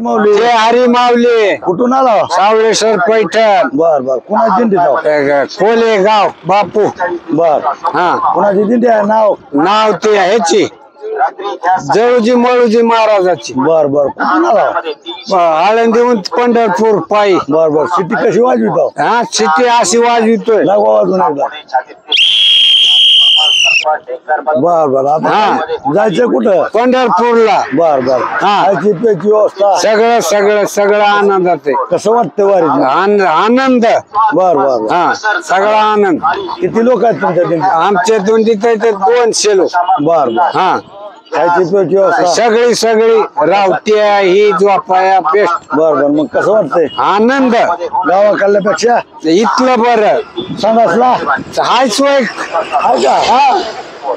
माऊली जय हरी माऊली कुठून आला? सावळेश्वर पैठण बर बर कुणाची दिंडी जाऊ? कोले गाव बापू बर हा कुणाची दिंडी आहे? नाव ते ह्याची जळूजी मळूजी महाराजाची बर बर कुठून आला? आळंदीहून पंढरपूर पायी बर बर सिटी कशी वाजवितो? हा सिटी अशी वाजवितोय लागवा वाजून एकदा. बर बर आता जायचं कुठं? पंढरपूरला बर बर हा. खायची प्यायची व्यवस्था सगळं सगळं सगळं आनंदात आहे. कसं वाटतं वारीत? आनंद बर बर हा सगळा आनंद. किती लोक आहेत तुमच्या दिंडीत? आमच्या दोंडीत 200 लोक. बर बर हा खायची प्यायची व्यवस्था? सगळी सगळी रावत्या ही झोपाया बेस्ट. बर बर मग कसं वाटतंय? आनंद गावाकडल्यापेक्षा इथलं बरं सांगासला हाय सोय. आहे का? हा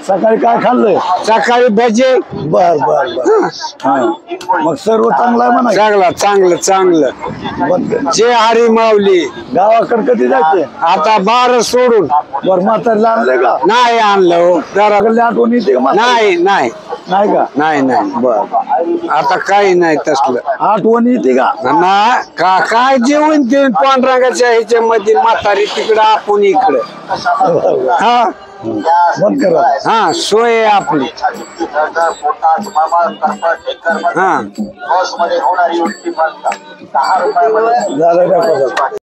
सकाळी काय खाल्लंय? सकाळी भजे. बर बर बर हा. मग सर्व चांगलं आहे म्हणा. चांगलं चांगलं चांगलं. बरं. जय हरी माऊली. गावाकडे कधी जायचे? आता 12 सोडून बर म्हातारीला आणले का? नाही आणलं हो जरा. कडली आठवण येते का म्हातारी? नाही नाही नाही का? नाही नाही बर आता काही नाही तसलं आठवण येते का? ना काय जेवण ते पांढरांगाच्या ह्याच्यामध्ये म्हातारी तिकडं आपण इकडं. हा बंद करा. हा सोय आहे आपली. हा झालं का?